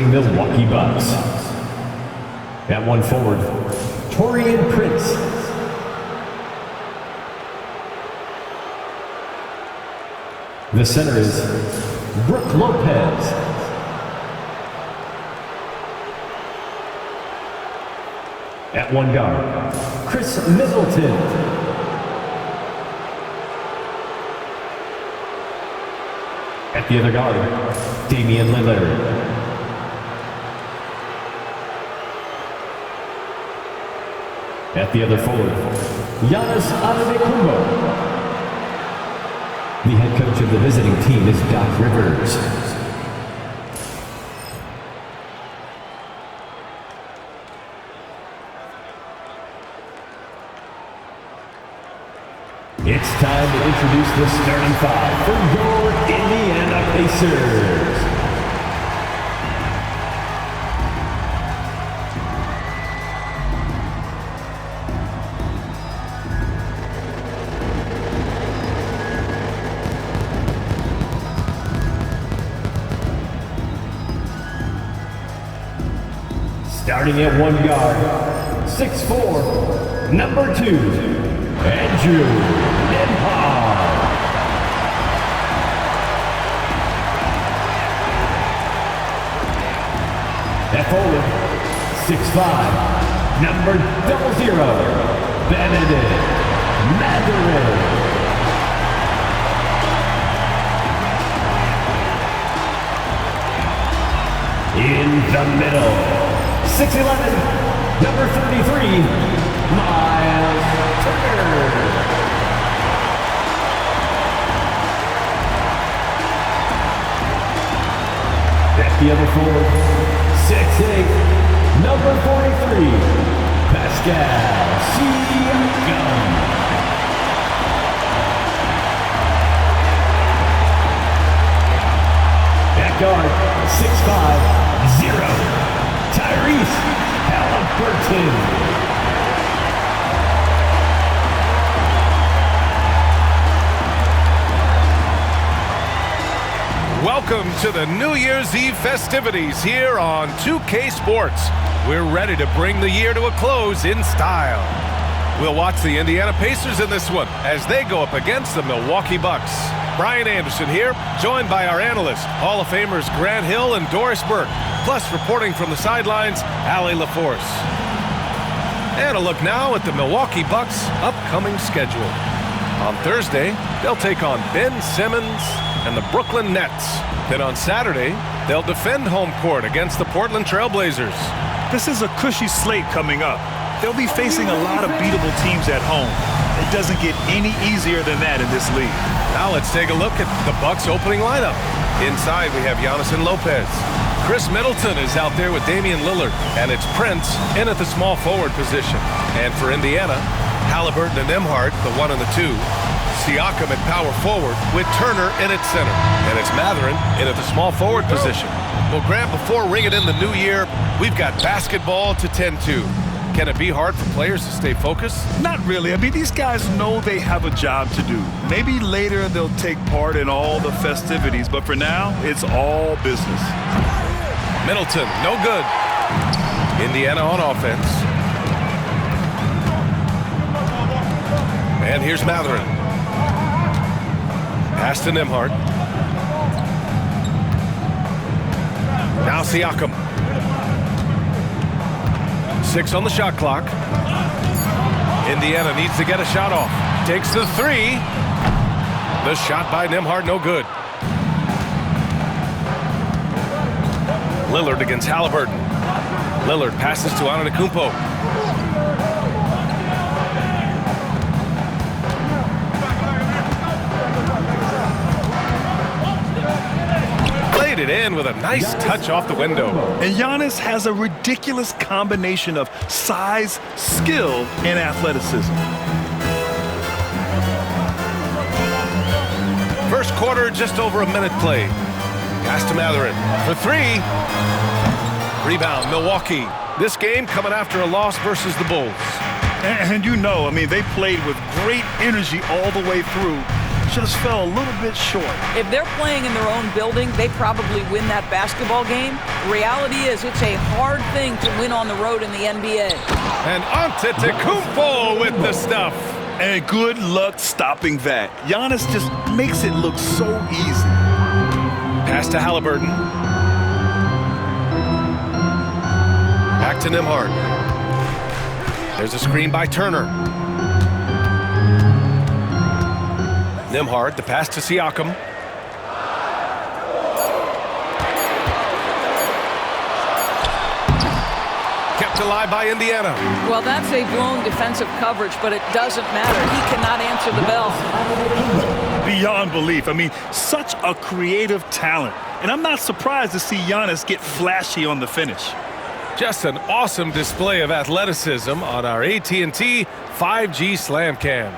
Milwaukee Bucks. At one forward, Taurean Prince. The center is Brook Lopez. At one guard, Chris Middleton. At the other guard, Damian Lillard. At the other forward, Giannis Antetokounmpo. The head coach of the visiting team is Doc Rivers. It's time to introduce the starting five for your Indiana Pacers. Starting at one guard, 6'4", number 2, Andrew Nembhard. At forward, 6'5", number 00, Benedict Mathurin. In the middle, 6'11", number 33, Miles Turner. At the other forward, 6'8", number 43, Pascal Siakam. At guard, 6'5", 0, Tyrese Haliburton. Welcome to the New Year's Eve festivities here on 2K Sports. We're ready to bring the year to a close in style. We'll watch the Indiana Pacers in this one as they go up against the Milwaukee Bucks. Brian Anderson here, joined by our analysts, Hall of Famers Grant Hill and Doris Burke, plus reporting from the sidelines, Allie LaForce. And a look now at the Milwaukee Bucks' upcoming schedule. On Thursday, they'll take on Ben Simmons and the Brooklyn Nets. Then on Saturday, they'll defend home court against the Portland Trail Blazers. This is a cushy slate coming up. They'll be facing a lot of beatable teams at home. It doesn't get any easier than that in this league. Now let's take a look at the Bucks' opening lineup. Inside, we have Giannis and Lopez. Chris Middleton is out there with Damian Lillard, and it's Prince in at the small forward position. And for Indiana, Haliburton and Nembhard, the 1 and the 2. Siakam at power forward with Turner in at center. And it's Mathurin in at the small forward position. Well, Grant, before ringing in the new year, we've got basketball to tend to. Can it be hard for players to stay focused? Not really. I mean, these guys know they have a job to do. Maybe later they'll take part in all the festivities, but for now, it's all business. Middleton, no good. Indiana on offense. And here's Mathurin. Pass to Nembhard. Now Siakam. 6 on the shot clock. Indiana needs to get a shot off. Takes the 3. The shot by Nembhard, no good. Lillard against Haliburton. Lillard passes to Antetokounmpo. Played it in with a nice touch off the window. And Giannis has a ridiculous combination of size, skill, and athleticism. First quarter, just over a minute played. Pass to Mathurin for 3. Rebound, Milwaukee. This game coming after a loss versus the Bulls. And you know, I mean, they played with great energy all the way through. just fell a little bit short. If they're playing in their own building, they probably win that basketball game. Reality is it's a hard thing to win on the road in the NBA. And Antetokounmpo with the stuff. And good luck stopping that. Giannis just makes it look so easy. Pass to Halliburton. Back to Nembhard. There's a screen by Turner. Nembhard, the pass to Siakam. Kept alive by Indiana. Well, that's a blown defensive coverage, but it doesn't matter. He cannot answer the bell. Beyond belief. I mean, such a creative talent. And I'm not surprised to see Giannis get flashy on the finish. Just an awesome display of athleticism on our AT&T 5G Slam Cam.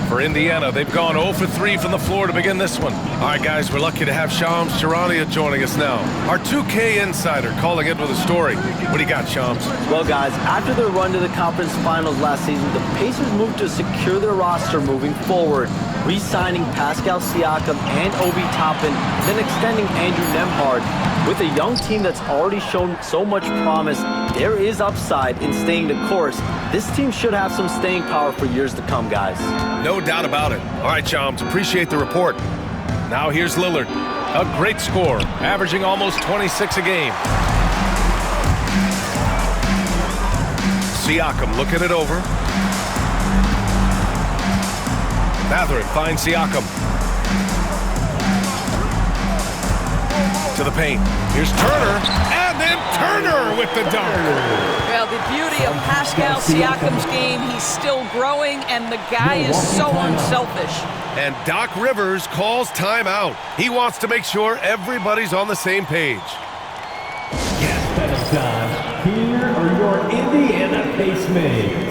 For Indiana, they've gone 0 for 3 from the floor to begin this one. All right, guys, we're lucky to have Shams Charania joining us now. Our 2K insider calling in with a story. What do you got, Shams? Well, guys, after their run to the conference finals last season, the Pacers moved to secure their roster moving forward, re-signing Pascal Siakam and Obi Toppin, then extending Andrew Nembhard. With a young team that's already shown so much promise, there is upside in staying the course. This team should have some staying power for years to come, guys. No doubt about it. All right, Shams, appreciate the report. Now here's Lillard. A great score, averaging almost 26 a game. Siakam looking it over. Mathurin finds Siakam. To the paint. Here's Turner, and then Turner with the dunk. Well, the beauty of Pascal Siakam's game, he's still growing, and the guy is so unselfish. And Doc Rivers calls timeout. He wants to make sure everybody's on the same page. Yes, that is done. Here are your Indiana Pacemates.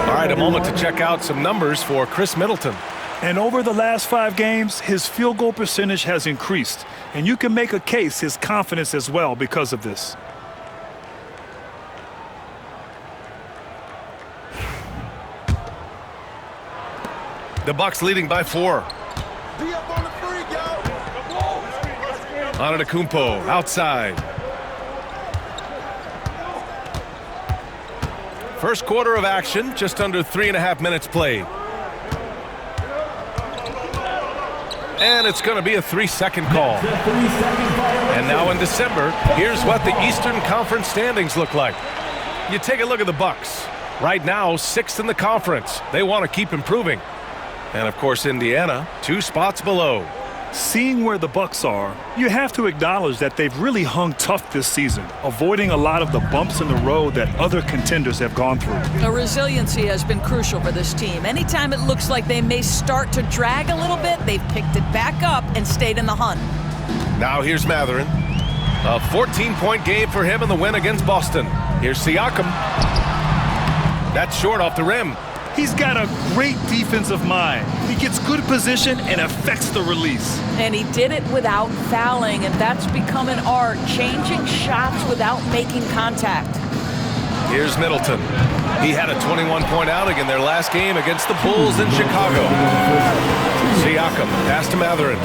All right, a moment to check out some numbers for Chris Middleton. And over the last 5 games, his field goal percentage has increased. And you can make a case his confidence as well because of this. The Bucks leading by 4. Antetokounmpo outside. First quarter of action, just under 3.5 minutes played. And it's going to be a 3-second call. And now in December, here's what the Eastern Conference standings look like. You take a look at the Bucks. Right now, 6th in the conference. They want to keep improving. And of course, Indiana, 2 spots below. Seeing where the Bucks are, you have to acknowledge that they've really hung tough this season, avoiding a lot of the bumps in the road that other contenders have gone through. The resiliency has been crucial for this team. Anytime it looks like they may start to drag a little bit, they've picked it back up and stayed in the hunt. Now here's Mathurin. A 14-point game for him in the win against Boston. Here's Siakam. That's short off the rim. He's got a great defensive mind. He gets good position and affects the release. And he did it without fouling, and that's become an art, changing shots without making contact. Here's Middleton. He had a 21-point outing in their last game against the Bulls in Chicago. Siakam, pass to Mathurin.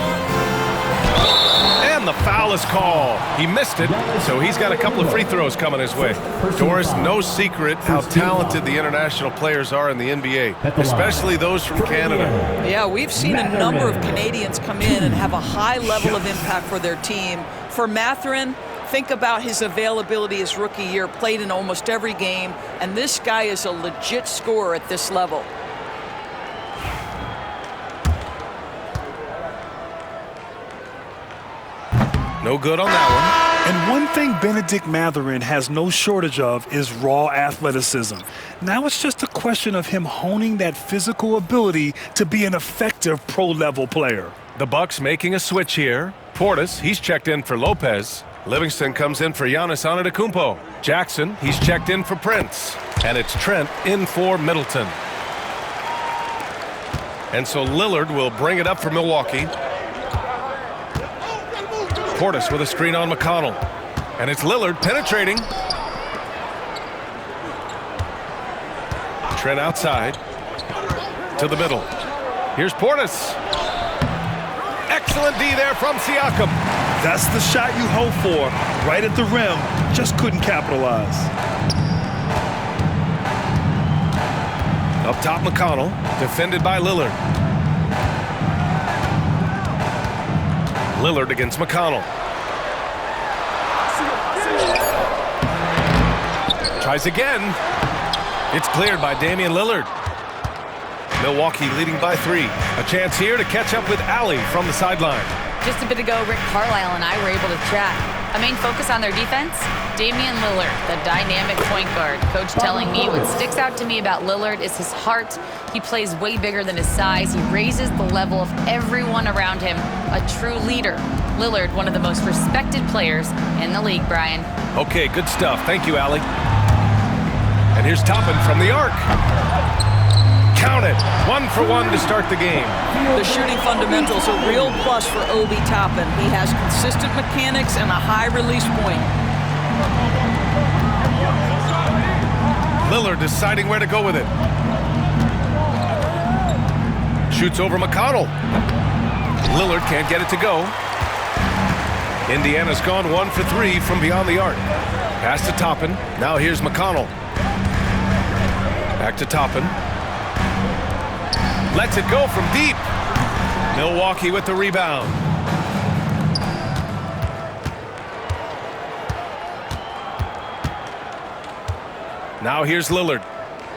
And the foul is called. He missed it, so he's got a couple of free throws coming his way. Doris, no secret how talented the international players are in the NBA, especially those from Canada. Yeah, we've seen a number of Canadians come in and have a high level of impact for their team. For Mathurin, think about his availability his rookie year, played in almost every game, and this guy is a legit scorer at this level. No good on that And one thing Bennedict Mathurin has no shortage of is raw athleticism. Now it's just a question of him honing that physical ability to be an effective pro-level player. one. The Bucks making a switch here. Portis, he's checked in for Lopez. Livingston comes in for Giannis Antetokounmpo. Jackson, he's checked in for Prince. And it's Trent in for Middleton. And so Lillard will bring it up for Milwaukee. Portis with a screen on McConnell. And it's Lillard penetrating. Trent outside to the middle. Here's Portis. Excellent D there from Siakam. That's the shot you hope for. Right at the rim. Just couldn't capitalize. Up top, McConnell. Defended by Lillard. Lillard against McConnell. Tries again. It's cleared by Damian Lillard. Milwaukee leading by 3. A chance here to catch up with Allie from the sideline. Just a bit ago, Rick Carlisle and I were able to chat. A main focus on their defense? Damian Lillard, the dynamic point guard. Coach telling me what sticks out to me about Lillard is his heart. He plays way bigger than his size. He raises the level of everyone around him. A true leader. Lillard, one of the most respected players in the league, Brian. Okay, good stuff. Thank you, Allie. And here's Toppin from the arc. Count it. 1 for 1 to start the game. The shooting fundamentals are a real plus for Obi Toppin. He has consistent mechanics and a high release point. Lillard deciding where to go with it. Shoots over McConnell. Lillard can't get it to go. Indiana's gone 1 for 3 from beyond the arc. Pass to Toppin. Now here's McConnell. Back to Toppin. Lets it go from deep. Milwaukee with the rebound. Now here's Lillard.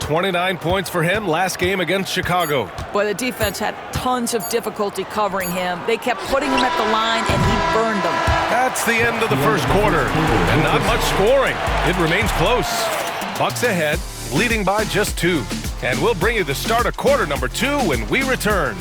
29 points for him last game against Chicago. Boy, the defense had tons of difficulty covering him. They kept putting him at the line, and he burned them. That's the end of the first quarter. And not much scoring. It remains close. Bucks ahead, leading by just 2. And we'll bring you the start of quarter number 2 when we return.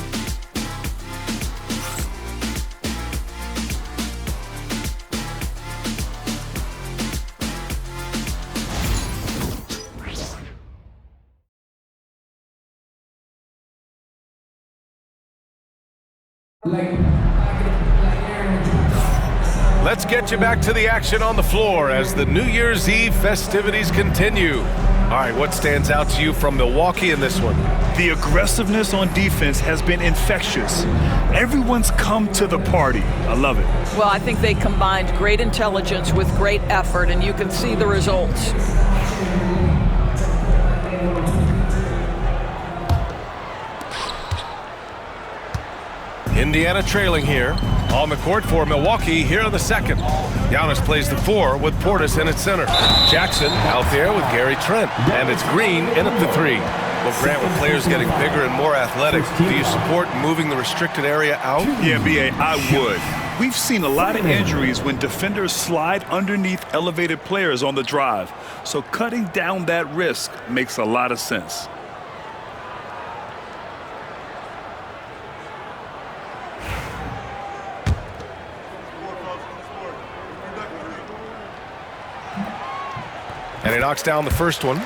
Let's get you back to the action on the floor as the New Year's Eve festivities continue. All right, what stands out to you from Milwaukee in this one? The aggressiveness on defense has been infectious. Everyone's come to the party. I love it. Well, I think they combined great intelligence with great effort, and you can see the results. Indiana trailing here. On the court for Milwaukee here in the second. Giannis plays the 4 with Portis in its center. Jackson out there with Gary Trent. And it's Green in at the 3. Well, Grant, with players getting bigger and more athletic, do you support moving the restricted area out? Yeah, B.A., I would. We've seen a lot of injuries when defenders slide underneath elevated players on the drive. So cutting down that risk makes a lot of sense. And he knocks down the first one.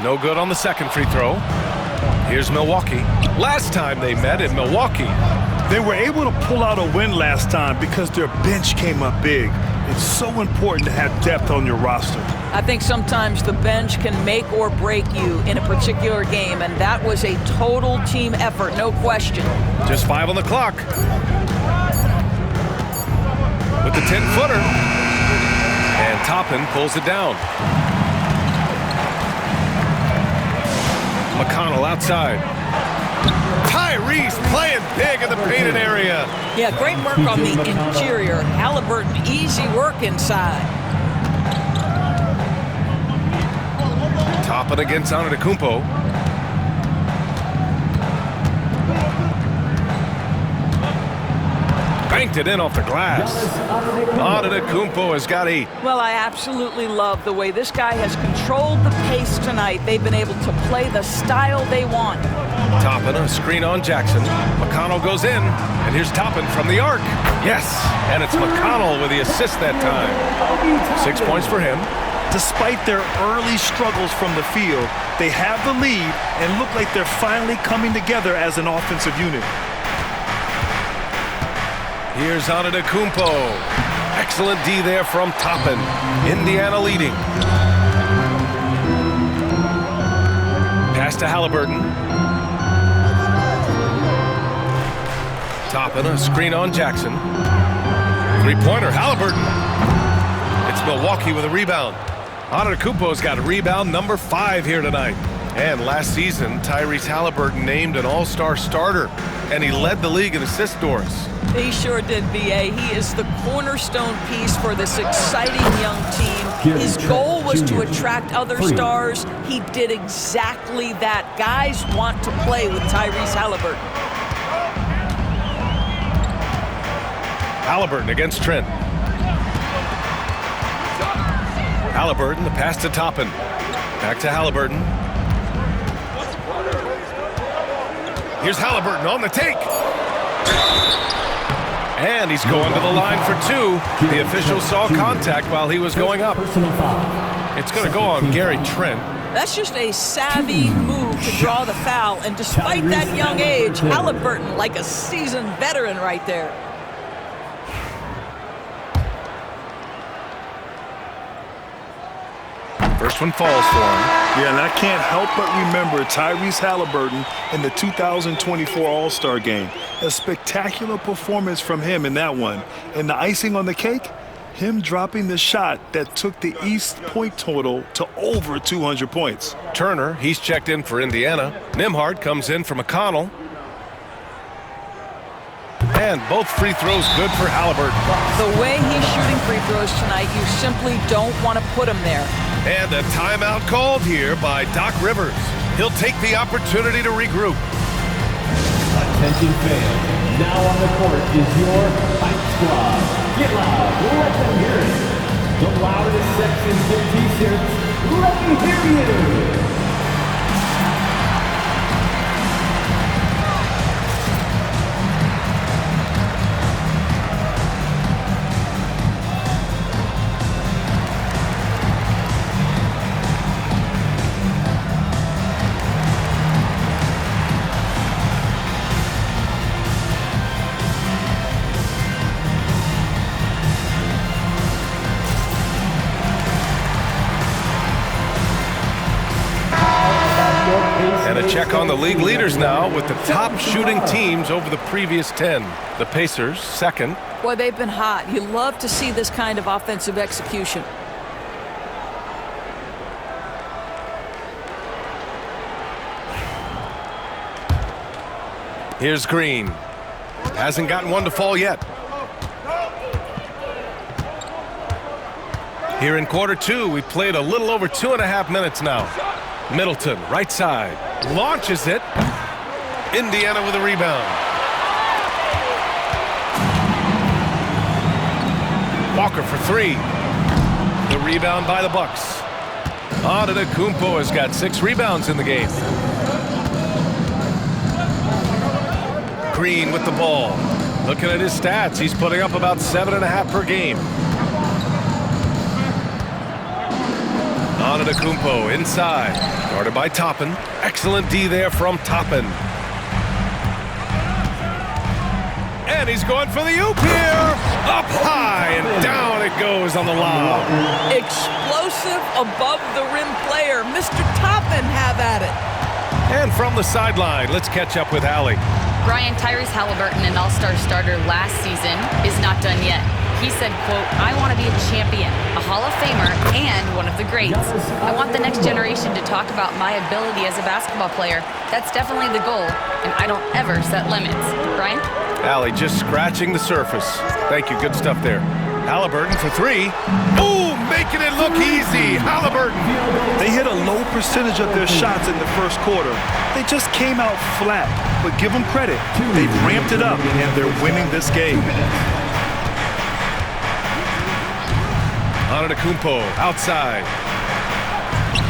No good on the second free throw. Here's Milwaukee. Last time they met in Milwaukee. They were able to pull out a win last time because their bench came up big. It's so important to have depth on your roster. I think sometimes the bench can make or break you in a particular game, and that was a total team effort, no question. Just 5 on the clock. With the 10-footer. And Toppin pulls it down. McConnell outside. Tyrese playing big in the painted area. Yeah, great work on the interior. Halliburton, easy work inside. Toppin against Antetokounmpo. Banked it in off the glass. Antetokounmpo has got 8. Well, I absolutely love the way this guy has controlled the pace tonight. They've been able to play the style they want. Toppin, a screen on Jackson. McConnell goes in, and here's Toppin from the arc. Yes, and it's McConnell with the assist that time. 6 points for him. Despite their early struggles from the field, they have the lead and look like they're finally coming together as an offensive unit. Here's Antetokounmpo. Excellent D there from Toppin. Indiana leading. Pass to Halliburton. Toppin, a screen on Jackson. Three-pointer, Halliburton. It's Milwaukee with a rebound. Antetokounmpo's got rebound number 5 here tonight. And last season, Tyrese Halliburton named an all-star starter, and he led the league in assist scores. He sure did, B.A. He is the cornerstone piece for this exciting young team. His goal was to attract other stars. He did exactly that. Guys want to play with Tyrese Halliburton. Halliburton against Trent. Halliburton, the pass to Toppin. Back to Halliburton. Here's Halliburton on the take. And he's going to the line for 2. The official saw contact while he was going up. It's going to go on Gary Trent. That's just a savvy move to draw the foul. And despite that young age, Halliburton like a seasoned veteran right there. First one falls for him. Yeah, and I can't help but remember Tyrese Halliburton in the 2024 All-Star Game. A spectacular performance from him in that one. And the icing on the cake, him dropping the shot that took the East point total to over 200 points. Turner, he's checked in for Indiana. Nembhard comes in for McConnell. And both free throws good for Halliburton. The way he's shooting free throws tonight, you simply don't want to put him there. And a timeout called here by Doc Rivers. He'll take the opportunity to regroup. Attention fans, now on the court is your Hype Squad. Get loud, let them hear it. The loudest sections get t-shirts, let me hear you. And a check on the league leaders now with the top shooting teams over the previous 10. The Pacers, second. Boy, they've been hot. You love to see this kind of offensive execution. Here's Green. Hasn't gotten one to fall yet. Here in quarter 2, we played a little over 2.5 minutes now. Middleton, right side, launches it. Indiana with a rebound. Walker for 3. The rebound by the Bucks. Antetokounmpo has got 6 rebounds in the game. Green with the ball. Looking at his stats, he's putting up about 7.5 per game. Antetokounmpo inside, guarded by Toppin. Excellent D there from Toppin. And he's going for the oop here. Up high and down it goes on the lob. Explosive above the rim player. Mr. Toppin have at it. And from the sideline, let's catch up with Allie. Brian, Tyrese Halliburton, an all-star starter last season, is not done yet. He said, quote, "I want to be a champion, a Hall of Famer, and one of the greats. I want the next generation to talk about my ability as a basketball player. That's definitely the goal, and I don't ever set limits." Brian? Allie just scratching the surface. Thank you, good stuff there. Halliburton for 3. Ooh, making it look easy. Halliburton. They hit a low percentage of their shots in the first quarter. They just came out flat, but give them credit. They've ramped it up, and they're winning this game. Antetokounmpo outside.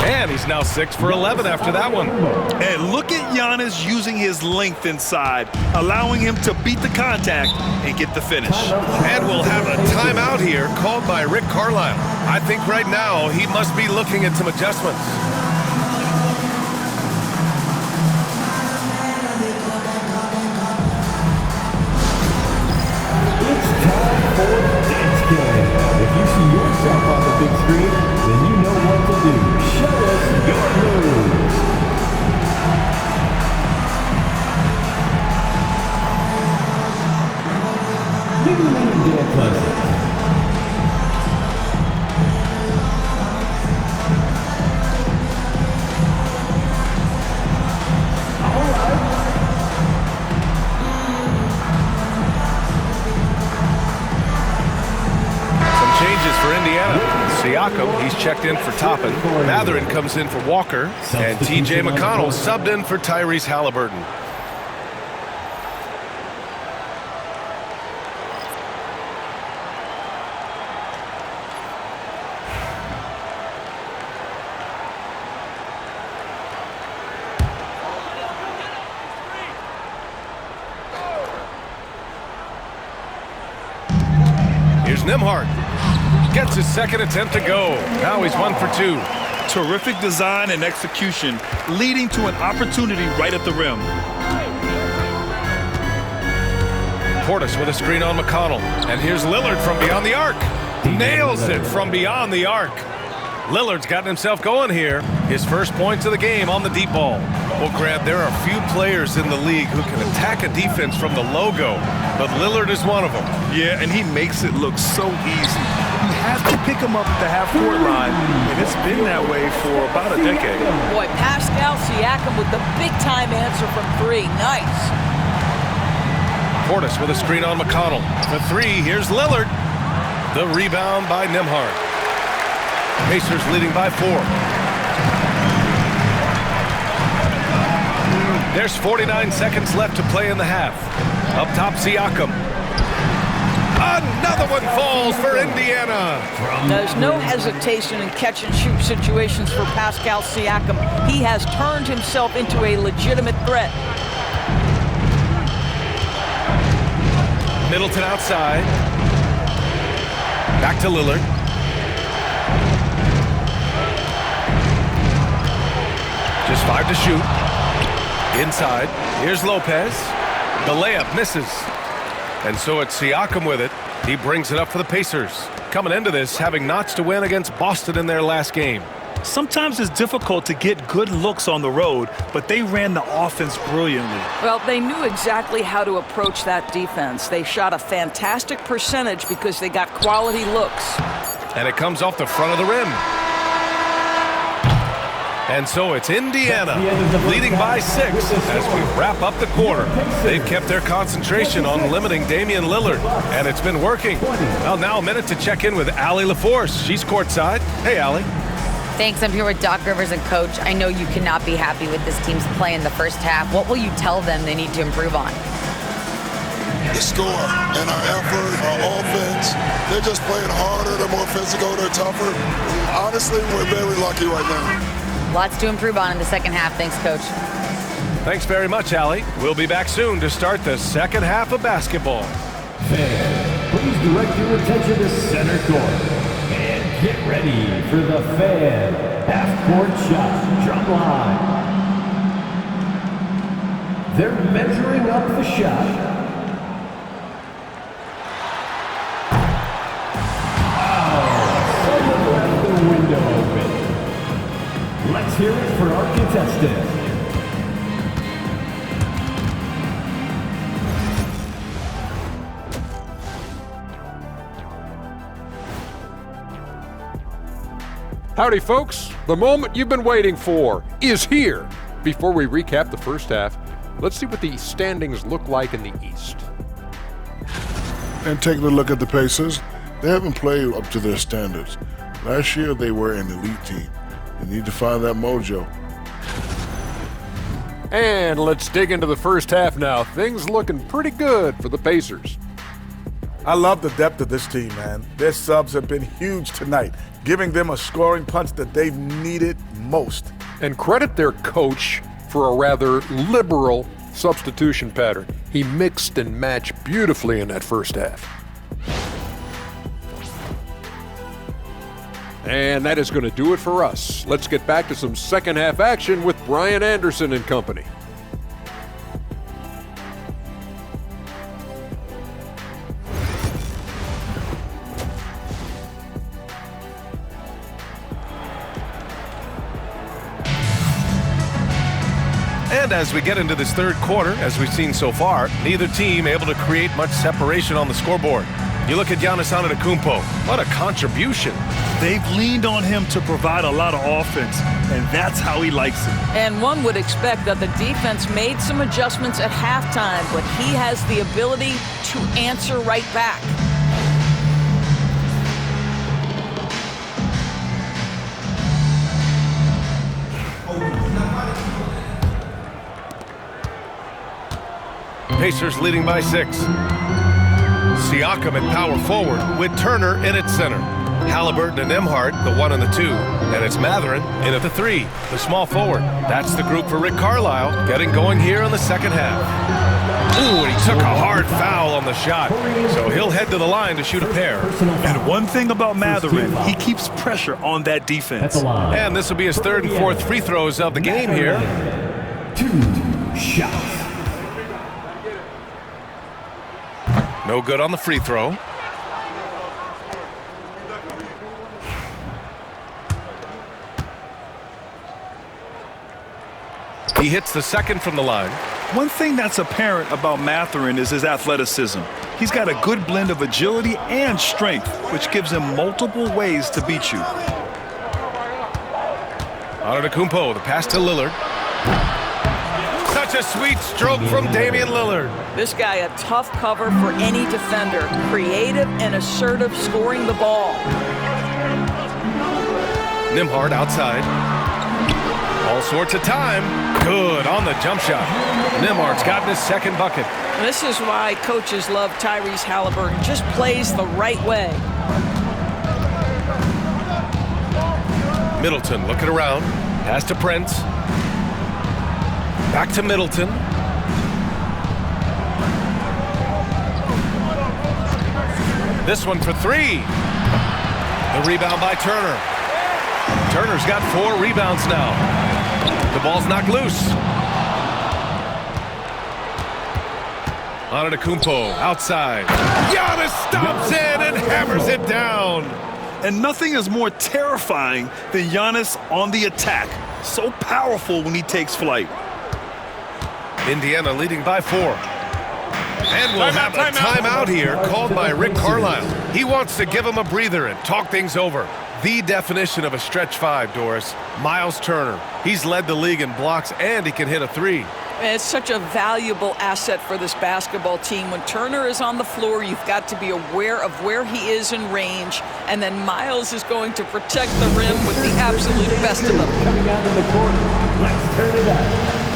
And he's now 6 for 11 after that one. And look at Giannis using his length inside, allowing him to beat the contact and get the finish. And we'll have a timeout here called by Rick Carlisle. I think right now he must be looking at some adjustments. It's time for Dance Game. If you see yourself on the big screen, then you know what to do. Show us your moves. New dance lessons. Changes for Indiana. Siakam, he's checked in for Toppin. Mathurin comes in for Walker. And T.J. McConnell subbed in for Tyrese Halliburton. Here's Nembhard. Gets his second attempt to go. Now he's 1 for 2. Terrific design and execution, leading to an opportunity right at the rim. Portis with a screen on McConnell. And here's Lillard from beyond the arc. Nails it from beyond the arc. Lillard's gotten himself going here. His first points of the game on the deep ball. Well, Grant, there are few players in the league who can attack a defense from the logo, but Lillard is one of them. Yeah, and he makes it look so easy. You have to pick him up at the half-court line, and it's been that way for about a decade. Boy, Pascal Siakam with the big-time answer from 3. Nice. Portis with a screen on McConnell. For 3, here's Lillard. The rebound by Nembhard. Pacers leading by 4. There's 49 seconds left to play in the half. Up top, Siakam. Another one falls for Indiana. There's no hesitation in catch-and-shoot situations for Pascal Siakam. He has turned himself into a legitimate threat. Middleton outside. Back to Lillard. Just 5 to shoot. Inside. Here's Lopez. The layup misses. And so it's Siakam with it. He brings it up for the Pacers. Coming into this, having notched to win against Boston in their last game. Sometimes it's difficult to get good looks on the road, but they ran the offense brilliantly. Well, they knew exactly how to approach that defense. They shot a fantastic percentage because they got quality looks. And it comes off the front of the rim. And so it's Indiana leading by 6 as we wrap up the quarter. They've kept their concentration on limiting Damian Lillard, and it's been working. Well, now a minute to check in with Allie LaForce. She's courtside. Hey, Allie. Thanks. I'm here with Doc Rivers and Coach. I know you cannot be happy with this team's play in the first half. What will you tell them they need to improve on? The score and our effort, our offense. They're just playing harder. They're more physical. They're tougher. Honestly, we're very lucky right now. Lots to improve on in the second half. Thanks, Coach. Thanks very much, Allie. We'll be back soon to start the second half of basketball. Fans, please direct your attention to center court. And get ready for the Fan half-court shot drum line. They're measuring up the shot. Someone left the window open. Let's hear it for our contestant. Howdy, folks. The moment you've been waiting for is here. Before we recap the first half, let's see what the standings look like in the East. And taking a look at the Pacers, they haven't played up to their standards. Last year, they were an elite team. They need to find that mojo. And let's dig into the first half now. Things looking pretty good for the Pacers. I love the depth of this team, man. Their subs have been huge tonight, giving them a scoring punch that they've needed most. And credit their coach for a rather liberal substitution pattern. He mixed and matched beautifully in that first half. And that is going to do it for us. Let's get back to some second half action with Brian Anderson and company. And as we get into this third quarter, as we've seen so far, neither team able to create much separation on the scoreboard. You look at Giannis Antetokounmpo, what a contribution. They've leaned on him to provide a lot of offense, and that's how he likes it. And one would expect that the defense made some adjustments at halftime, but he has the ability to answer right back. Pacers leading by 6. Siakam at power forward with Turner in at center. Halliburton and Nembhard, the 1 and the 2. And it's Mathurin in at the 3, the small forward. That's the group for Rick Carlisle, getting going here in the second half. Ooh, and he took a hard foul on the shot. So he'll head to the line to shoot a pair. And one thing about Mathurin, he keeps pressure on that defense. And this will be his third and fourth free throws of the game here. 2 shots. No good on the free throw. He hits the second from the line. One thing that's apparent about Mathurin is his athleticism. He's got a good blend of agility and strength, which gives him multiple ways to beat you. Antetokounmpo, the pass to Lillard. Such a sweet stroke from Damian Lillard. This guy a tough cover for any defender. Creative and assertive scoring the ball. Nembhard outside. All sorts of time. Good on the jump shot. Nembhard's gotten his second bucket. And this is why coaches love Tyrese Halliburton. Just plays the right way. Middleton looking around. Pass to Prince. Back to Middleton. This one for 3. The rebound by Turner. Turner's got 4 rebounds now. The ball's knocked loose. Antetokounmpo outside. Giannis stops in and hammers it down. And nothing is more terrifying than Giannis on the attack. So powerful when he takes flight. Indiana leading by 4. And we'll have a timeout here called by Rick Carlisle. He wants to give him a breather and talk things over. The definition of a stretch 5, Doris. Miles Turner. He's led the league in blocks and he can hit a 3. It's such a valuable asset for this basketball team. When Turner is on the floor, you've got to be aware of where he is in range, and then Miles is going to protect the rim with the absolute best of them. Coming out of the court, let's turn it up.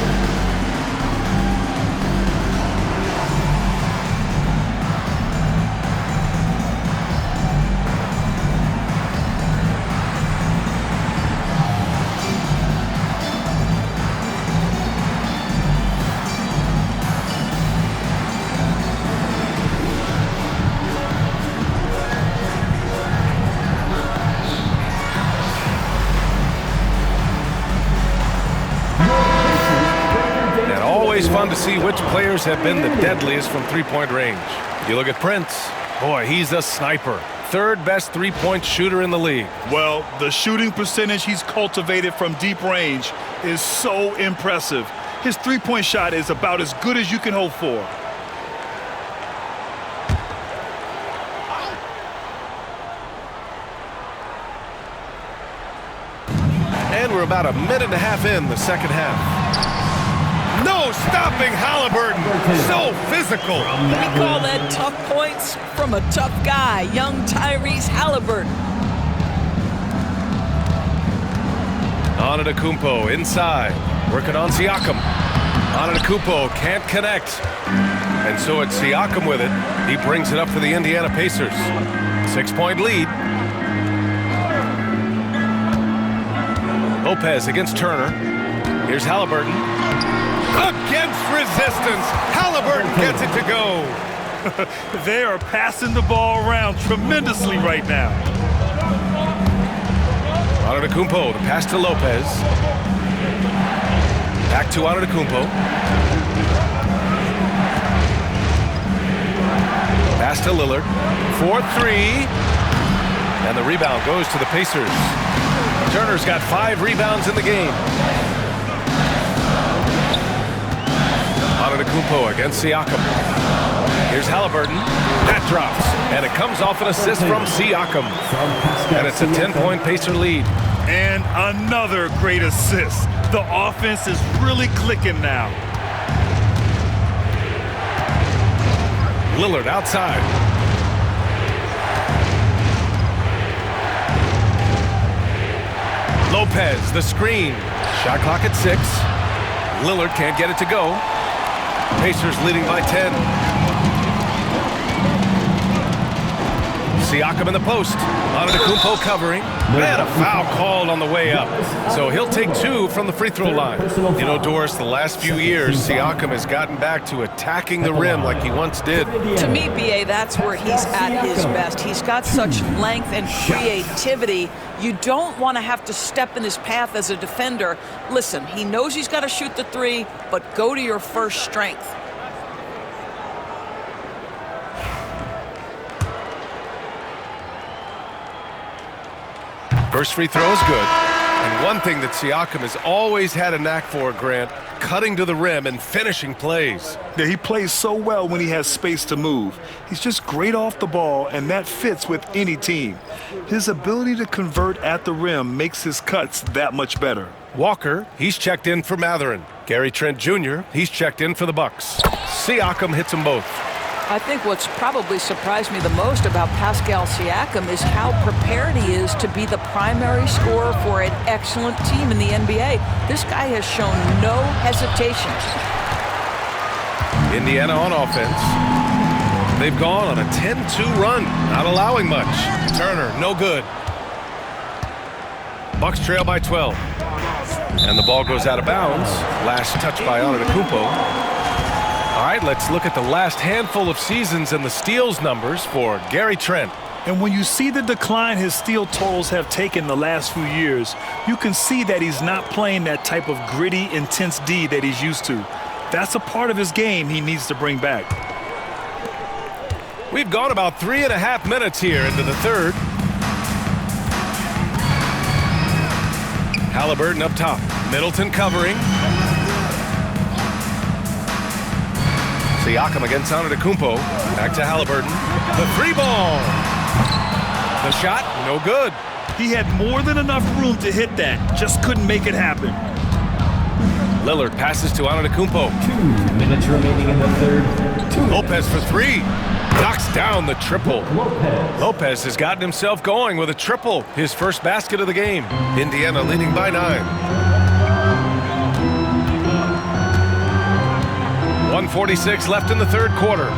Fun to see which players have been the deadliest from three-point range. You look at Prince. Boy, he's a sniper. Third best three-point shooter in the league. Well, the shooting percentage he's cultivated from deep range is so impressive. His three-point shot is about as good as you can hope for. And we're about a minute and a half in the second half. No stopping Halliburton. So physical. We call that tough points from a tough guy, young Tyrese Halliburton. Antetokounmpo inside, working on Siakam. Antetokounmpo can't connect. And so it's Siakam with it. He brings it up for the Indiana Pacers. 6-point lead. Lopez against Turner. Here's Halliburton. Against resistance. Halliburton gets it to go. They are passing the ball around tremendously right now. Antetokounmpo, the pass to Lopez. Back to Antetokounmpo. Pass to Lillard. 4-3. And the rebound goes to the Pacers. Turner's got 5 rebounds in the game. Antetokounmpo against Siakam. Here's Halliburton. That drops. And it comes off an assist from Siakam. And it's a 10-point Pacer lead. And another great assist. The offense is really clicking now. Lillard outside. Lopez, the screen. Shot clock at 6. Lillard can't get it to go. Pacers leading by 10. Siakam in the post. Antetokounmpo covering. And a foul called on the way up. So he'll take 2 from the free throw line. You know, Doris, the last few years, Siakam has gotten back to attacking the rim like he once did. To me, B.A., that's where he's at his best. He's got such length and creativity. You don't want to have to step in his path as a defender. Listen, he knows he's got to shoot the 3, but go to your first strength. First free throw is good. And one thing that Siakam has always had a knack for, Grant, cutting to the rim and finishing plays. Yeah, he plays so well when he has space to move. He's just great off the ball, and that fits with any team. His ability to convert at the rim makes his cuts that much better. Walker, he's checked in for Mathurin. Gary Trent Jr., he's checked in for the Bucks. Siakam hits them both. I think what's probably surprised me the most about Pascal Siakam is how prepared he is to be the primary scorer for an excellent team in the NBA. This guy has shown no hesitation. Indiana on offense. They've gone on a 10-2 run, not allowing much. Turner, no good. Bucks trail by 12. And the ball goes out of bounds. Last touch by Antetokounmpo. All right, let's look at the last handful of seasons and the steals numbers for Gary Trent. And when you see the decline his steal totals have taken the last few years, you can see that he's not playing that type of gritty, intense D that he's used to. That's a part of his game he needs to bring back. We've gone about 3.5 minutes here into the third. Halliburton up top. Middleton covering. Siakam against Antetokounmpo. Back to Halliburton. The 3-ball. The shot, no good. He had more than enough room to hit that. Just couldn't make it happen. Lillard passes to Antetokounmpo. 2 minutes remaining in the third. Lopez for 3. Knocks down the triple. Lopez has gotten himself going with a triple. His first basket of the game. Indiana leading by 9. 1:46 left in the third quarter.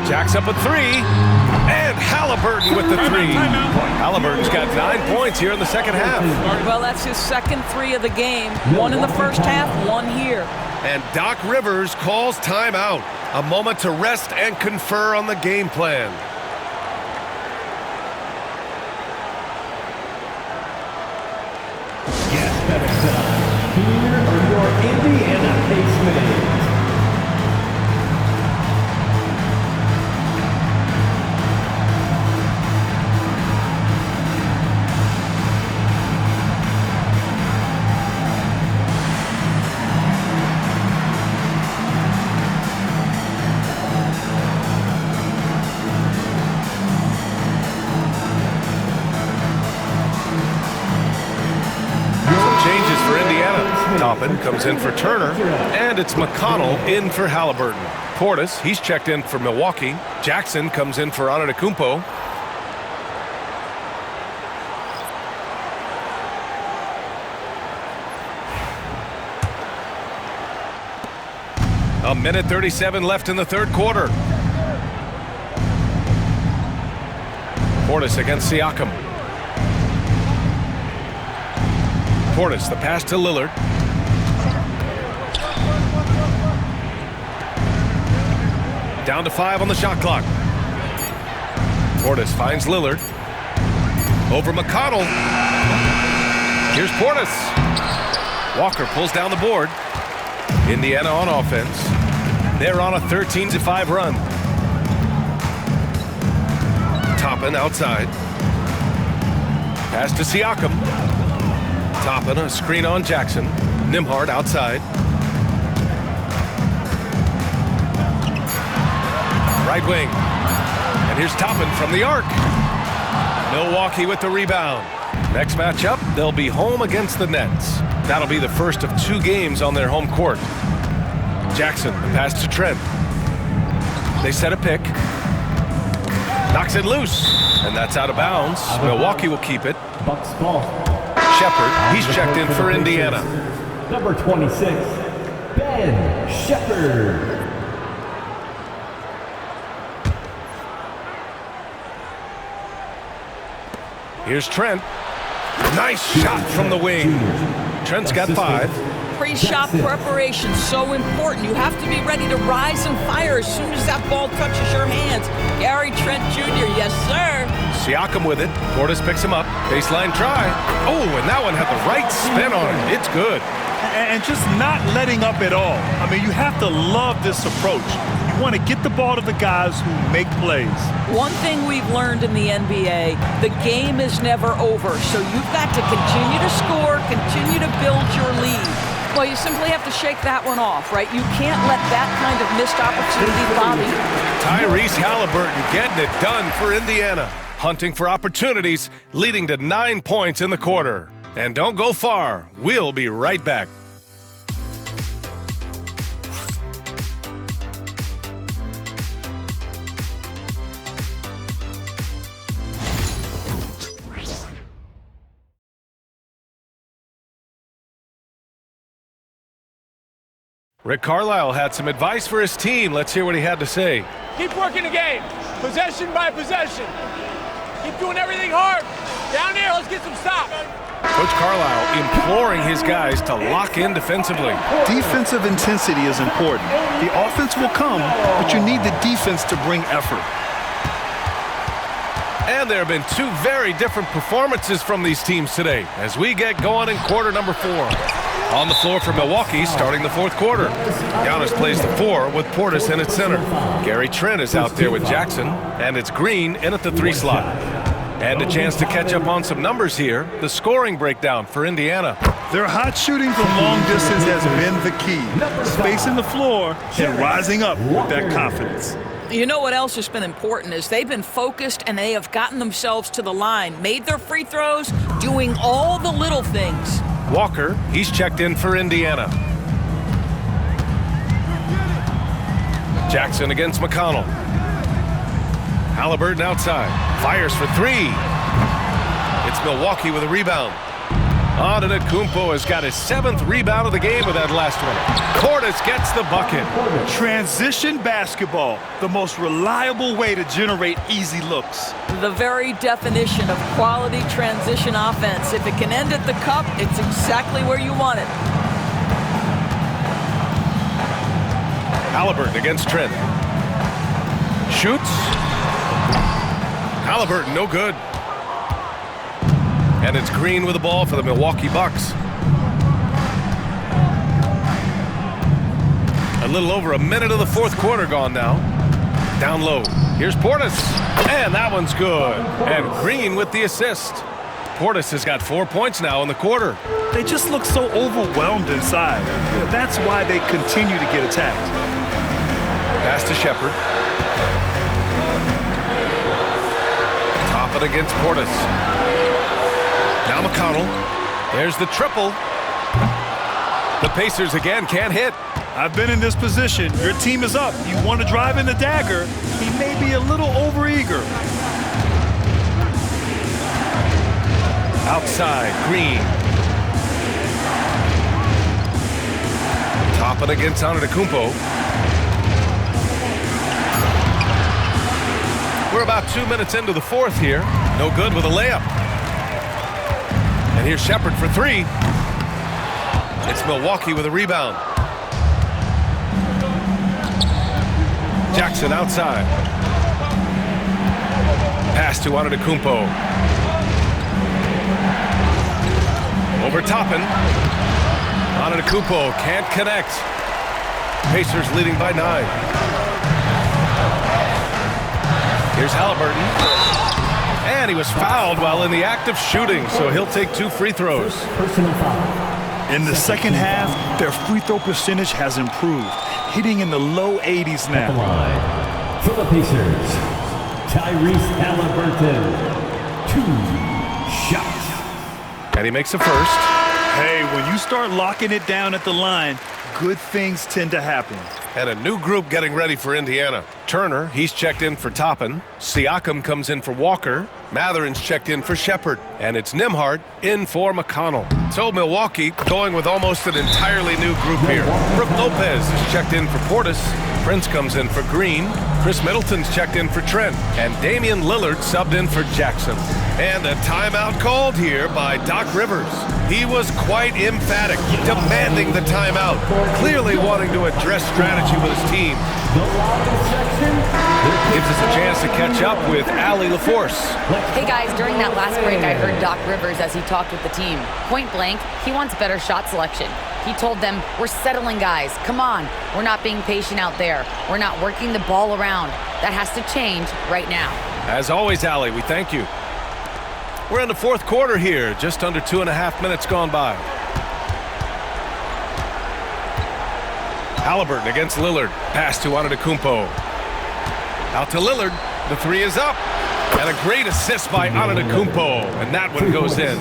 Jacks up a 3. And Halliburton with the 3. Halliburton's got 9 points here in the second half. Well, that's his second 3 of the game. 1 in the first half, 1 here. And Doc Rivers calls timeout. A moment to rest and confer on the game plan. Yes, better. Here are your Indiana Pacers. Toppin comes in for Turner, and it's McConnell in for Halliburton. Portis, he's checked in for Milwaukee. Jackson comes in for Antetokounmpo. A minute 37 left in the third quarter. Portis against Siakam. Portis, the pass to Lillard. Down to 5 on the shot clock. Portis finds Lillard. Over McConnell. Here's Portis. Walker pulls down the board. Indiana on offense. They're on a 13-5 run. Toppin outside. Pass to Siakam. Toppin, a screen on Jackson. Nembhard outside. Right wing. And here's Toppin from the arc. Milwaukee with the rebound. Next matchup, they'll be home against the Nets. That'll be the first of 2 games on their home court. Jackson, the pass to Trent. They set a pick. Knocks it loose. And that's out of bounds. Milwaukee will keep it. Bucks ball. Shepherd, he's checked in for Indiana. Number 26, Ben Shepherd. Here's Trent. Nice shot from the wing. Trent's got 5. Pre-shot preparation, so important. You have to be ready to rise and fire as soon as that ball touches your hands. Gary Trent Jr., yes, sir. Siakam with it. Portis picks him up. Baseline try. Oh, and that one had the right spin on it. It's good. And just not letting up at all. I mean, you have to love this approach. You want to get the ball to the guys who make plays. One thing we've learned in the NBA, the game is never over. So you've got to continue to score, continue to build your lead. Well, you simply have to shake that one off, right? You can't let that kind of missed opportunity bother you. Tyrese Halliburton getting it done for Indiana. Hunting for opportunities, leading to 9 points in the quarter. And don't go far. We'll be right back. Rick Carlisle had some advice for his team. Let's hear what he had to say. Keep working the game, possession by possession. Keep doing everything hard. Down here, let's get some stops. Coach Carlisle imploring his guys to lock in defensively. Defensive intensity is important. The offense will come, but you need the defense to bring effort. And there have been 2 very different performances from these teams today as we get going in quarter number 4. On the floor for Milwaukee starting the 4th quarter. Giannis plays the 4 with Portis in its center. Gary Trent is out there with Jackson, and it's Green in at the 3 slot. And a chance to catch up on some numbers here. The scoring breakdown for Indiana. Their hot shooting from long distance has been the key. Spacing the floor and rising up with that confidence. You know what else has been important is they've been focused and they have gotten themselves to the line, made their free throws, doing all the little things. Walker, he's checked in for Indiana. Jackson against McConnell. Halliburton outside. Fires for 3. It's Milwaukee with a rebound. Antetokounmpo has got his 7th rebound of the game with that last one. Portis gets the bucket. Transition basketball, the most reliable way to generate easy looks. The very definition of quality transition offense. If it can end at the cup, it's exactly where you want it. Halliburton against Trent. Shoots. Halliburton, no good. And it's Green with the ball for the Milwaukee Bucks. A little over a minute of the 4th quarter gone now. Down low. Here's Portis. And that one's good. And Green with the assist. Portis has got 4 points now in the quarter. They just look so overwhelmed inside. That's why they continue to get attacked. Pass to Shepherd. Top it against Portis. Now McConnell. There's the triple. The Pacers again can't hit. I've been in this position. Your team is up. You want to drive in the dagger. He may be a little overeager. Outside, Green. Toppin against Antetokounmpo. We're about 2 minutes into the fourth here. No good with a layup. And here's Shepherd for three. It's Milwaukee with a rebound. Jackson outside. Pass to Antetokounmpo. Over Toppin. Antetokounmpo can't connect. Pacers leading by 9. Here's Halliburton. And he was fouled while in the act of shooting, so he'll take 2 free throws. Personal foul. In the second half, their free throw percentage has improved, hitting in the low 80s The now. line. For the Pacers, Tyrese Halliburton. 2 shots. And he makes a first. Hey, when you start locking it down at the line, good things tend to happen. And a new group getting ready for Indiana. Turner, he's checked in for Toppin. Siakam comes in for Walker. Matherin's checked in for Shepherd. And it's Nembhard in for McConnell. So Milwaukee going with almost an entirely new group here. Brook Lopez is checked in for Portis. Prince comes in for Green. Chris Middleton's checked in for Trent. And Damian Lillard subbed in for Jackson. And a timeout called here by Doc Rivers. He was quite emphatic, demanding the timeout, clearly wanting to address strategy with his team. Gives us a chance to catch up with Allie LaForce. Hey guys, during that last break, I heard Doc Rivers as he talked with the team. Point blank, he wants better shot selection. He told them, we're settling guys, come on. We're not being patient out there. We're not working the ball around. That has to change right now. As always, Allie, we thank you. We're in the fourth quarter here, just under 2.5 minutes gone by. Halliburton against Lillard. Pass to Antetokounmpo. Out to Lillard. The three is up. And a great assist by Antetokounmpo. And that one goes in.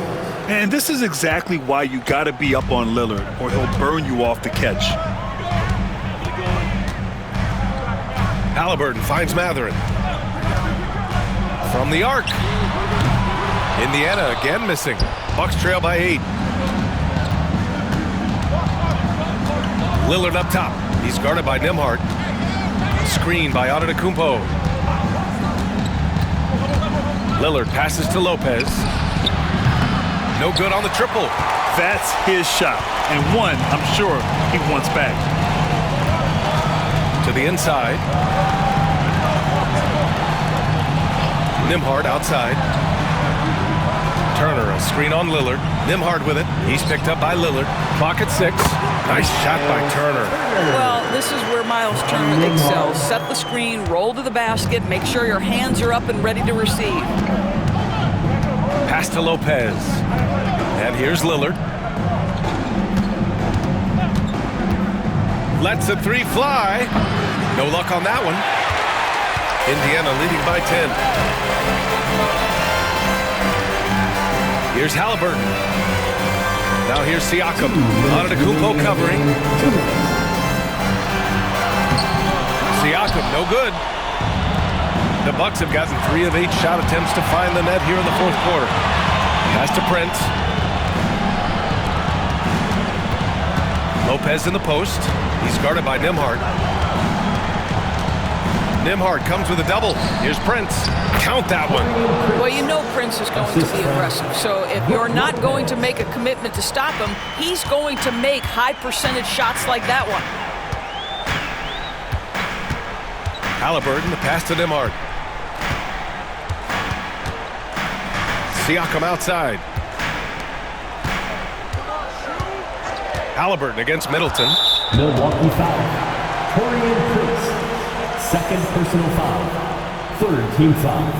And this is exactly why you got to be up on Lillard, or he'll burn you off the catch. Halliburton finds Matherin. From the arc. Indiana again missing. Bucks trail by 8. Lillard up top. He's guarded by Nembhard. Screen by Antetokounmpo. Lillard passes to Lopez. No good on the triple. That's his shot, and one I'm sure he wants back. To the inside. Nembhard outside. Turner, a screen on Lillard. Nembhard with it. He's picked up by Lillard. Clock at 6. Nice shot by Turner. Well, this is where Miles Turner excels. Set the screen, roll to the basket, make sure your hands are up and ready to receive. Pass to Lopez. And here's Lillard. Lets the three fly. No luck on that one. Indiana leading by 10. Here's Halliburton. Now here's Siakam. Antetokounmpo covering. Siakam, no good. The Bucks have gotten 3 of 8 shot attempts to find the net here in the fourth quarter. Pass to Prince. Lopez in the post. He's guarded by Nembhard. Nembhard comes with a double. Here's Prince. Count that one. Well, you know Prince is going to be aggressive. So if you're not going to make a commitment to stop him, he's going to make high percentage shots like that one. Halliburton, the pass to Nembhard. Siakam outside. Halliburton against Middleton. Milwaukee foul. Taurean Prince. Second personal foul. Third team foul.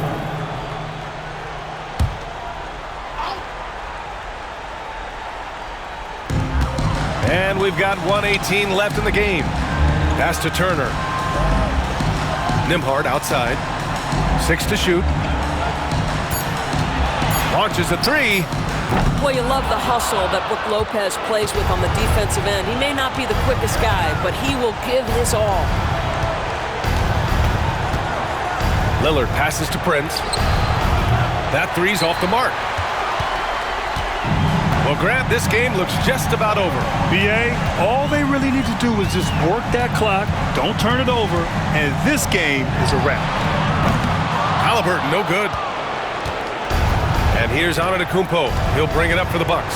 And we've got 1:18 left in the game. Pass to Turner. Nembhard outside. 6 to shoot. Launches a 3. Well, you love the hustle that Brook Lopez plays with on the defensive end. He may not be the quickest guy, but he will give his all. Lillard passes to Prince. That three's off the mark. Well, Grant, this game looks just about over. BA, all they really need to do is just work that clock, don't turn it over, and this game is a wrap. Haliburton, no good. And here's Antetokounmpo. He'll bring it up for the Bucks.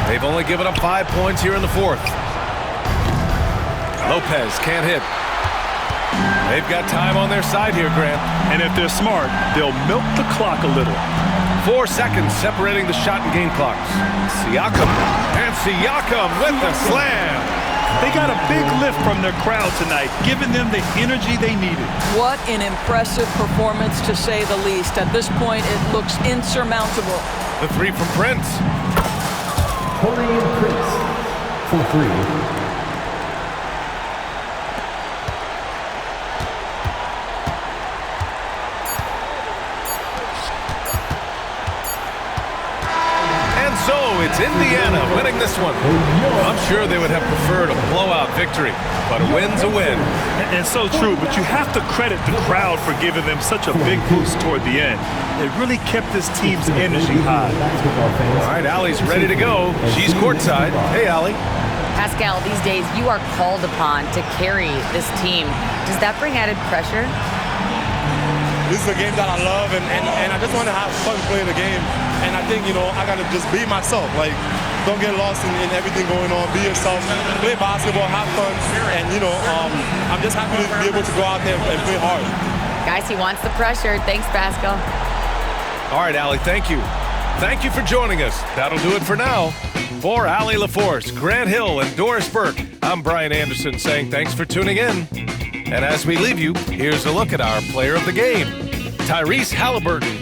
They've only given up 5 points here in the fourth. Lopez can't hit. They've got time on their side here, Grant. And if they're smart, they'll milk the clock a little. 4 seconds separating the shot and game clocks. Siakam. And Siakam with the slam. They got a big lift from their crowd tonight, giving them the energy they needed. What an impressive performance, to say the least. At this point, it looks insurmountable. The three from Prince. Taurean Prince for 3. So it's Indiana winning this one. I'm sure they would have preferred a blowout victory, but a win's a win. And so true, but you have to credit the crowd for giving them such a big boost toward the end. It really kept this team's energy high. All right, Allie's ready to go. She's courtside. Hey, Allie. Pascal, these days you are called upon to carry this team. Does that bring added pressure? This is a game that I love, and I just want to have fun playing the game. And I think, I got to just be myself. Like, don't get lost in everything going on. Be yourself. Play basketball, have fun. And, I'm just happy to be able to go out there and play hard. Guys, he wants the pressure. Thanks, Pascal. All right, Allie, thank you. Thank you for joining us. That'll do it for now. For Allie LaForce, Grant Hill, and Doris Burke, I'm Brian Anderson saying thanks for tuning in. And as we leave you, here's a look at our player of the game. Tyrese Haliburton